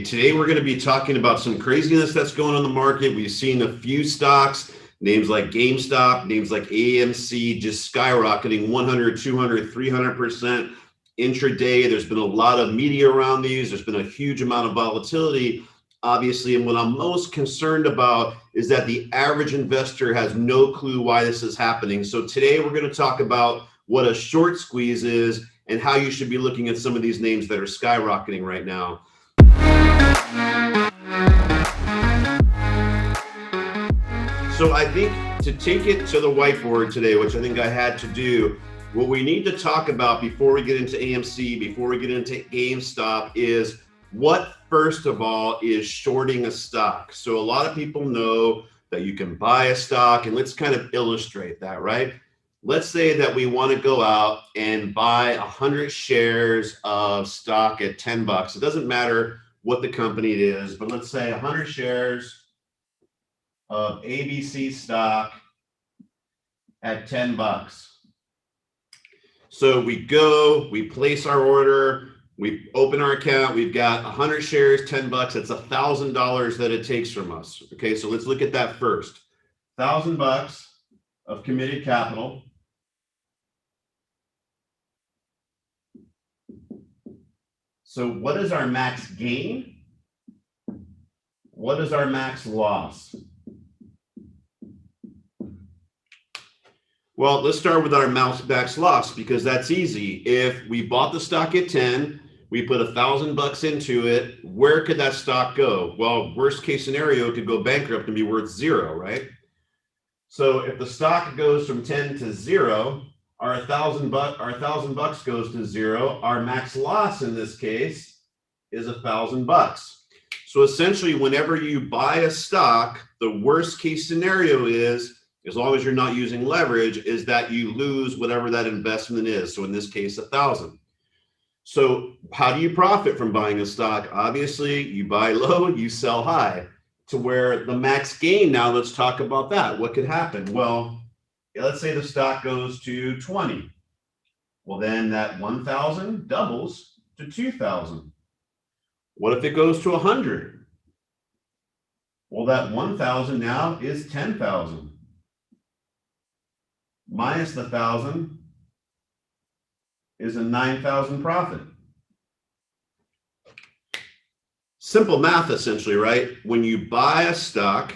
today we're going to be talking about some craziness that's going on in the market. We've seen a few stocks, names like GameStop, names like AMC, just skyrocketing 100, 200, 300% intraday. There's been a lot of media around these. There's been a huge amount of volatility, obviously. And what I'm most concerned about is that the average investor has no clue why this is happening. So today we're going to talk about what a short squeeze is and how you should be looking at some of these names that are skyrocketing right now. So I think to take it to the whiteboard today, which I think I had to do, what we need to talk about before we get into AMC, before we get into GameStop, is what, first of all, is shorting a stock. So a lot of people know that you can buy a stock, and let's kind of illustrate that, right? Let's say that we want to go out and buy 100 shares of stock at 10 bucks. It doesn't matter what the company it is, but let's say 100 shares of ABC stock at 10 bucks. So we go, we place our order, we open our account, we've got 100 shares, 10 bucks. That's $1,000 that it takes from us. Okay, so let's look at that first. 1,000 bucks of committed capital. So what is our max gain? What is our max loss? Well, let's start with our max loss, because that's easy. If we bought the stock at 10, we put 1,000 bucks into it, where could that stock go? Well, worst case scenario, it could go bankrupt and be worth zero, right? So if the stock goes from 10 to zero, our 1,000 bucks goes to zero. Our max loss in this case is 1,000 bucks. So essentially, whenever you buy a stock, the worst case scenario is, as long as you're not using leverage, is that you lose whatever that investment is. So in this case, 1,000. So how do you profit from buying a stock? Obviously, you buy low, you sell high, to where the max gain. Now let's talk about that. What could happen? Well, let's say the stock goes to 20. Well, then that 1,000 doubles to 2,000. What if it goes to 100? Well, that 1,000 now is 10,000. Minus the 1,000 is a 9,000 profit. Simple math, essentially, right? When you buy a stock,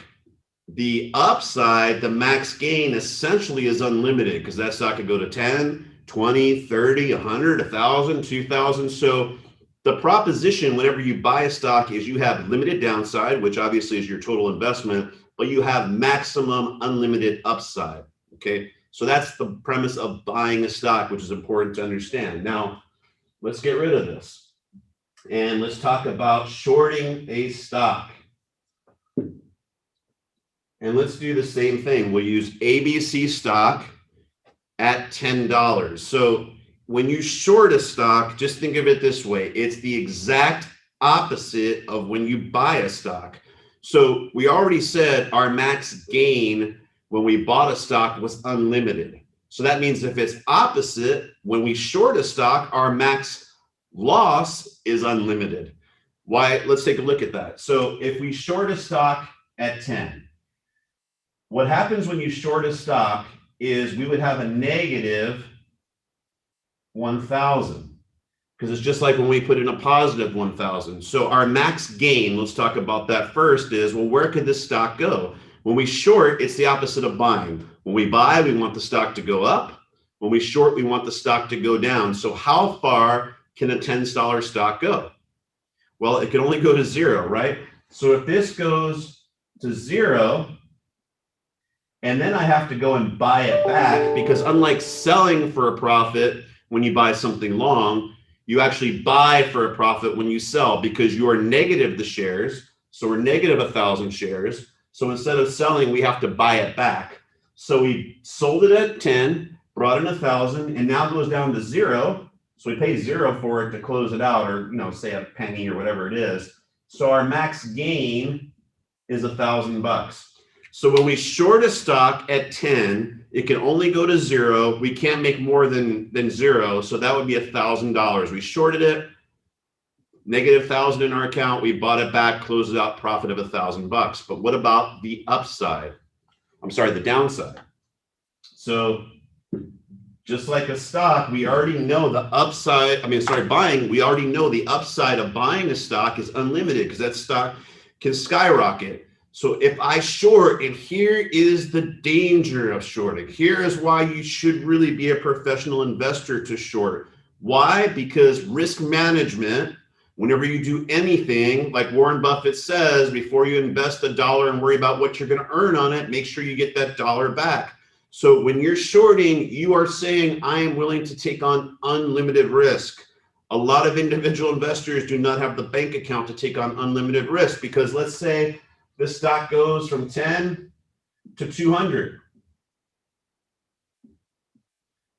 the upside, the max gain, essentially is unlimited, because that stock could go to 10, 20, 30, 100, 1,000, 2,000. So the proposition whenever you buy a stock is you have limited downside, which obviously is your total investment, but you have maximum unlimited upside, okay? So that's the premise of buying a stock, which is important to understand. Now, let's get rid of this. And let's talk about shorting a stock. And let's do the same thing. We'll use ABC stock at $10. So when you short a stock, just think of it this way. It's the exact opposite of when you buy a stock. So we already said our max gain when we bought a stock was unlimited. So that means if it's opposite, when we short a stock, our max loss is unlimited. Why? Let's take a look at that. So if we short a stock at 10, what happens when you short a stock is we would have a negative 1,000, because it's just like when we put in a positive 1,000. So our max gain, let's talk about that first, is, well, where could this stock go? When we short, it's the opposite of buying. When we buy, we want the stock to go up. When we short, we want the stock to go down. So how far can a $10 stock go? Well, it can only go to zero, right? So if this goes to zero, and then I have to go and buy it back, because unlike selling for a profit when you buy something long, you actually buy for a profit when you sell, because you are negative the shares. So we're negative 1,000 shares. So instead of selling, we have to buy it back. So we sold it at 10, brought in 1,000, and now it goes down to zero. So we pay zero for it to close it out, or say a penny or whatever it is. So our max gain is 1,000 bucks. So when we short a stock at 10, it can only go to zero. We can't make more than zero. So that would be $1,000. We shorted it, negative 1,000 in our account. We bought it back, closed it out, profit of $1,000. But what about the upside? I'm sorry, the downside. So just like a stock, we already know the upside. Buying, we already know the upside of buying a stock is unlimited because that stock can skyrocket. So if I short, and here is the danger of shorting. Here is why you should really be a professional investor to short. Why? Because risk management, whenever you do anything, like Warren Buffett says, before you invest $1 and worry about what you're going to earn on it, make sure you get that dollar back. So when you're shorting, you are saying, I am willing to take on unlimited risk. A lot of individual investors do not have the bank account to take on unlimited risk because let's say this stock goes from 10 to 200.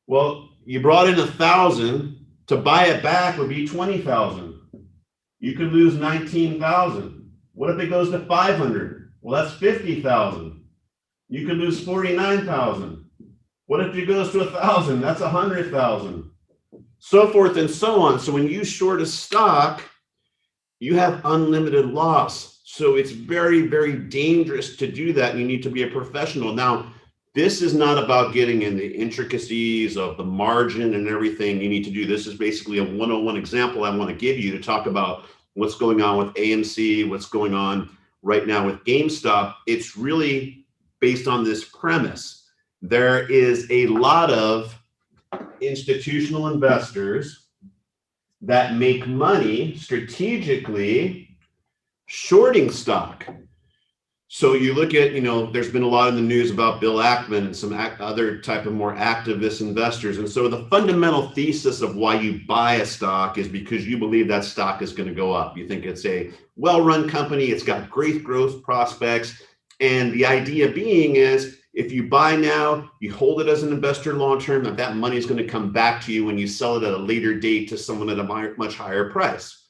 Well, you brought in 1,000. To buy it back would be 20,000. You could lose 19,000. What if it goes to 500? Well, that's 50,000. You could lose 49,000. What if it goes to 1,000? That's 100,000. So forth and so on. So when you short a stock, you have unlimited loss. So it's very, very dangerous to do that. You need to be a professional. Now, this is not about getting in the intricacies of the margin and everything you need to do. This is basically a 101 example I want to give you to talk about what's going on with AMC, what's going on right now with GameStop. It's really based on this premise. There is a lot of institutional investors that make money strategically shorting stock. So you look at, there's been a lot in the news about Bill Ackman and some other type of more activist investors. And so the fundamental thesis of why you buy a stock is because you believe that stock is going to go up. You think it's a well-run company. It's got great growth prospects. And the idea being is if you buy now, you hold it as an investor long-term, that money is going to come back to you when you sell it at a later date to someone at a much higher price.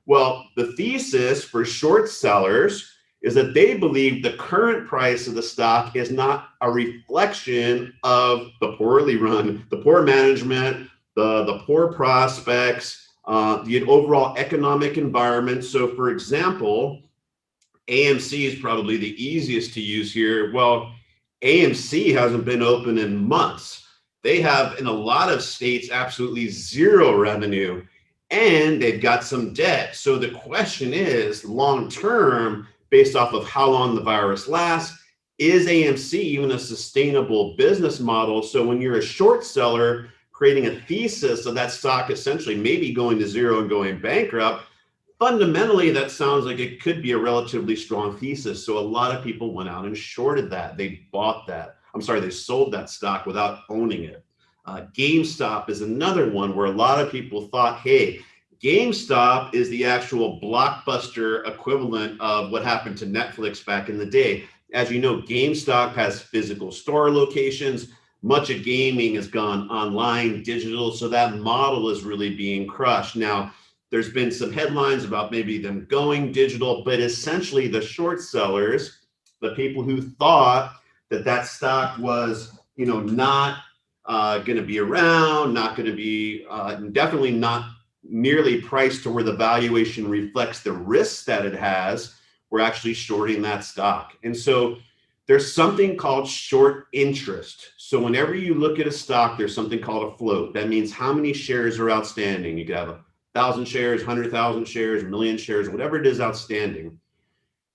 Well, the thesis for short sellers is that they believe the current price of the stock is not a reflection of the poorly run, the poor management, the poor prospects, the overall economic environment. So for example, AMC is probably the easiest to use here. Well, AMC hasn't been open in months. They have, in a lot of states, absolutely zero revenue, and they've got some debt. So the question is, long term, based off of how long the virus lasts, is AMC even a sustainable business model? So when you're a short seller creating a thesis of that stock essentially maybe going to zero and going bankrupt, fundamentally, that sounds like it could be a relatively strong thesis. So a lot of people went out and shorted that. They bought that. They sold that stock without owning it. GameStop is another one where a lot of people thought, hey, GameStop is the actual blockbuster equivalent of what happened to Netflix back in the day. As you know, GameStop has physical store locations. Much of gaming has gone online, digital. So that model is really being crushed. Now, there's been some headlines about maybe them going digital, but essentially the short sellers, the people who thought that stock was, not going to be around, not going to be, definitely not nearly priced to where the valuation reflects the risks that it has, we're actually shorting that stock. And so there's something called short interest. So whenever you look at a stock, there's something called a float. That means how many shares are outstanding. You could have 1,000 shares, 100,000 shares, 1,000,000 shares, whatever it is outstanding.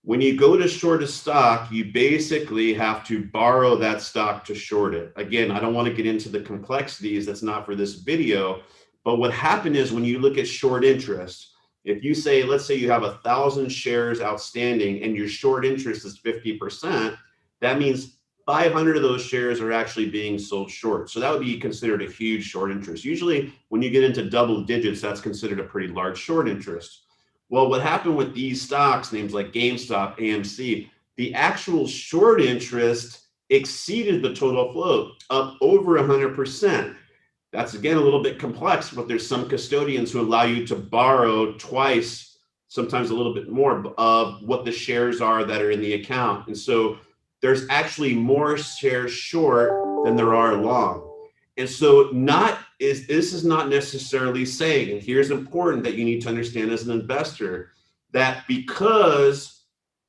When you go to short a stock, you basically have to borrow that stock to short it. Again, I don't want to get into the complexities. That's not for this video. But what happened is when you look at short interest, if you say, let's say you have 1,000 shares outstanding and your short interest is 50%, that means 500 of those shares are actually being sold short. So that would be considered a huge short interest. Usually when you get into double digits, that's considered a pretty large short interest. Well, what happened with these stocks, names like GameStop, AMC, the actual short interest exceeded the total float up over 100%. That's, again, a little bit complex, but there's some custodians who allow you to borrow twice, sometimes a little bit more of what the shares are that are in the account. And so there's actually more shares short than there are long. And so not is this is not necessarily saying, and here's important that you need to understand as an investor, that because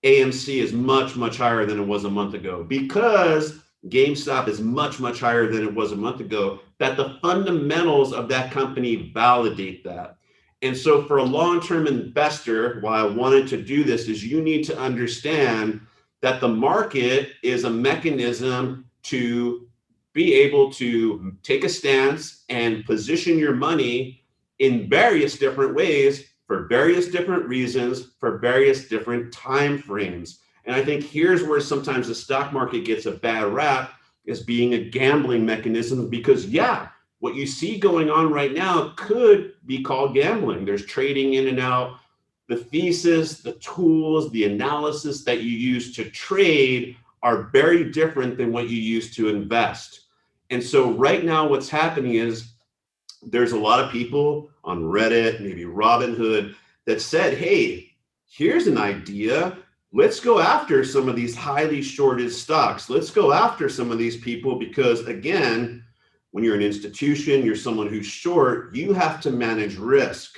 AMC is much, much higher than it was a month ago, because GameStop is much, much higher than it was a month ago, that the fundamentals of that company validate that. And so for a long-term investor, why I wanted to do this is you need to understand that the market is a mechanism to be able to take a stance and position your money in various different ways for various different reasons for various different time frames. And I think here's where sometimes the stock market gets a bad rap, as being a gambling mechanism, because yeah, what you see going on right now could be called gambling. There's trading in and out. The thesis, the tools, the analysis that you use to trade are very different than what you use to invest. And so right now what's happening is there's a lot of people on Reddit, maybe Robinhood, that said, hey, here's an idea. Let's go after some of these highly shorted stocks. Let's go after some of these people because, again, when you're an institution, you're someone who's short, you have to manage risk.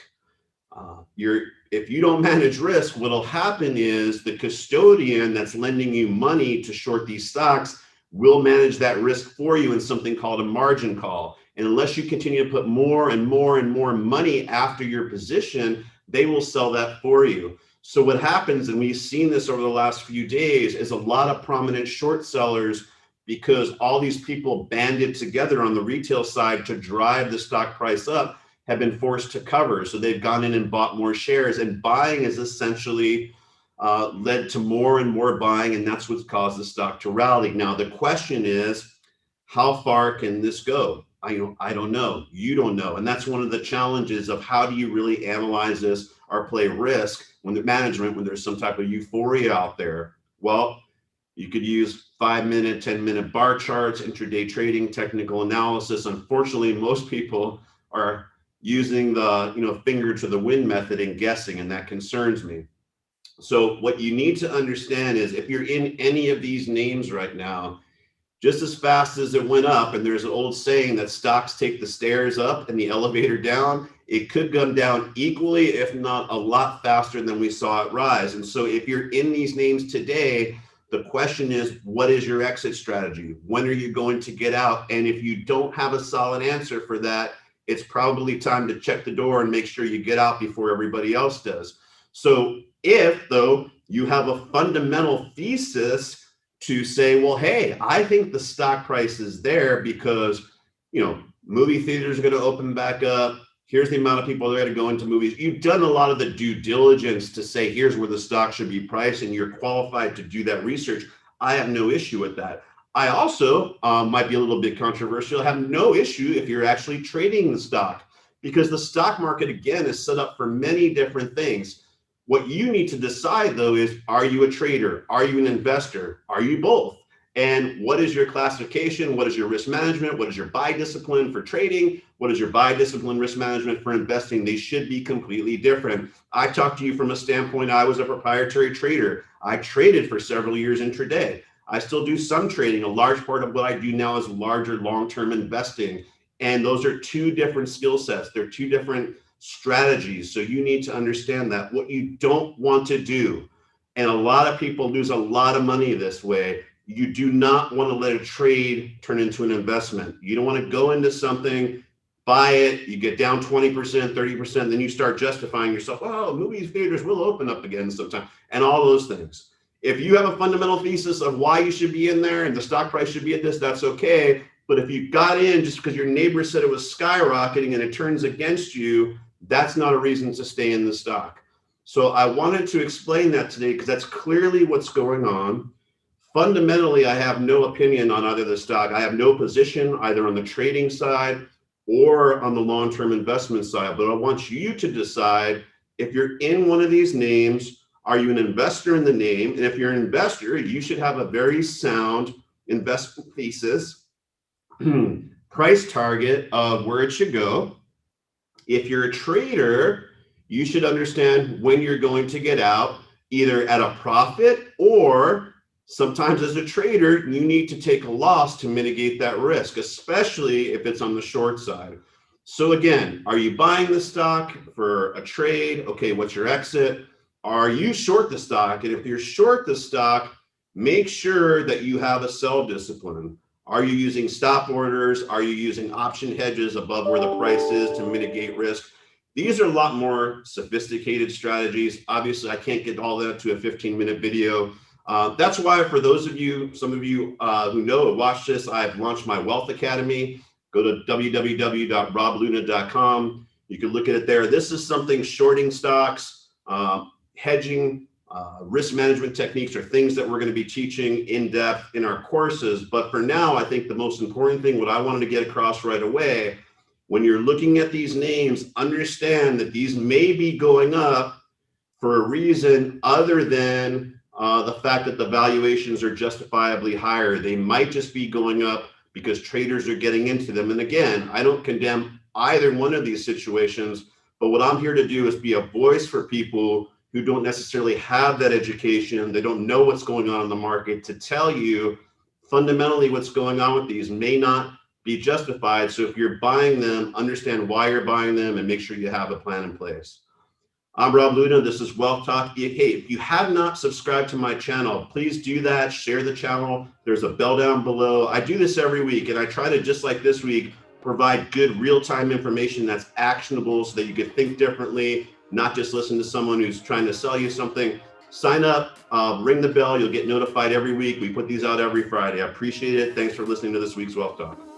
If you don't manage risk, what'll happen is the custodian that's lending you money to short these stocks will manage that risk for you in something called a margin call. And unless you continue to put more and more and more money after your position, they will sell that for you. So what happens, and we've seen this over the last few days, is a lot of prominent short sellers, because all these people banded together on the retail side to drive the stock price up, have been forced to cover. So they've gone in and bought more shares, and buying has essentially led to more and more buying, and that's what's caused the stock to rally. Now, the question is, how far can this go? I don't know. You don't know. And that's one of the challenges of how do you really analyze this or play risk when there's some type of euphoria out there. Well, you could use 5-minute, 10-minute bar charts, intraday trading, technical analysis. Unfortunately, most people are using the finger to the wind method and guessing, and that concerns me. So what you need to understand is if you're in any of these names right now, just as fast as it went up, and there's an old saying that stocks take the stairs up and the elevator down, it could come down equally, if not a lot faster than we saw it rise. And so if you're in these names today, the question is, what is your exit strategy? When are you going to get out? And if you don't have a solid answer for that, it's probably time to check the door and make sure you get out before everybody else does. So if, though, you have a fundamental thesis to say, well, hey, I think the stock price is there because, movie theaters are going to open back up. Here's the amount of people that are going to go into movies. You've done a lot of the due diligence to say, here's where the stock should be priced, and you're qualified to do that research. I have no issue with that. I also might be a little bit controversial. I have no issue if you're actually trading the stock, because the stock market, again, is set up for many different things. What you need to decide, though, is, are you a trader? Are you an investor? Are you both? And what is your classification? What is your risk management? What is your buy discipline for trading? What is your buy discipline risk management for investing? They should be completely different. I talked to you from a standpoint, I was a proprietary trader. I traded for several years intraday. I still do some trading. A large part of what I do now is larger long-term investing. And those are two different skill sets. They're two different strategies. So you need to understand that what you don't want to do, and a lot of people lose a lot of money this way, you do not want to let a trade turn into an investment. You don't want to go into something, buy it, you get down 20%, 30%, then you start justifying yourself, oh, movie theaters will open up again sometime, and all those things. If you have a fundamental thesis of why you should be in there and the stock price should be at this, that's okay. But if you got in just because your neighbor said it was skyrocketing and it turns against you, that's not a reason to stay in the stock. So I wanted to explain that today because that's clearly what's going on. Fundamentally, I have no opinion on either the stock. I have no position either on the trading side or on the long-term investment side. But I want you to decide, if you're in one of these names, are you an investor in the name? And if you're an investor, you should have a very sound investment thesis, price target of where it should go. If you're a trader, you should understand when you're going to get out, either at a profit, or sometimes as a trader, you need to take a loss to mitigate that risk, especially if it's on the short side. So again, are you buying the stock for a trade? Okay, what's your exit? Are you short the stock? And if you're short the stock, make sure that you have a sell discipline. Are you using stop orders? Are you using option hedges above where the price is to mitigate risk? These are a lot more sophisticated strategies. Obviously, I can't get all that to a 15-minute video. That's why for those of you, some of you who know, watch this, I've launched my Wealth Academy. Go to www.robluna.com. You can look at it there. This is something shorting stocks, hedging, risk management techniques are things that we're going to be teaching in depth in our courses. But for now, I think the most important thing, what I wanted to get across right away, when you're looking at these names, understand that these may be going up for a reason other than the fact that the valuations are justifiably higher. They might just be going up because traders are getting into them. And again, I don't condemn either one of these situations, but what I'm here to do is be a voice for people who don't necessarily have that education. They don't know what's going on in the market, to tell you fundamentally what's going on with these may not be justified. So if you're buying them, understand why you're buying them and make sure you have a plan in place. I'm Rob Luna. This is Wealth Talk. Hey, if you have not subscribed to my channel, please do that. Share the channel. There's a bell down below. I do this every week, and I try to, just like this week, provide good real-time information that's actionable so that you can think differently, not just listen to someone who's trying to sell you something. Sign up, ring the bell. You'll get notified every week. We put these out every Friday. I appreciate it. Thanks for listening to this week's Wealth Talk.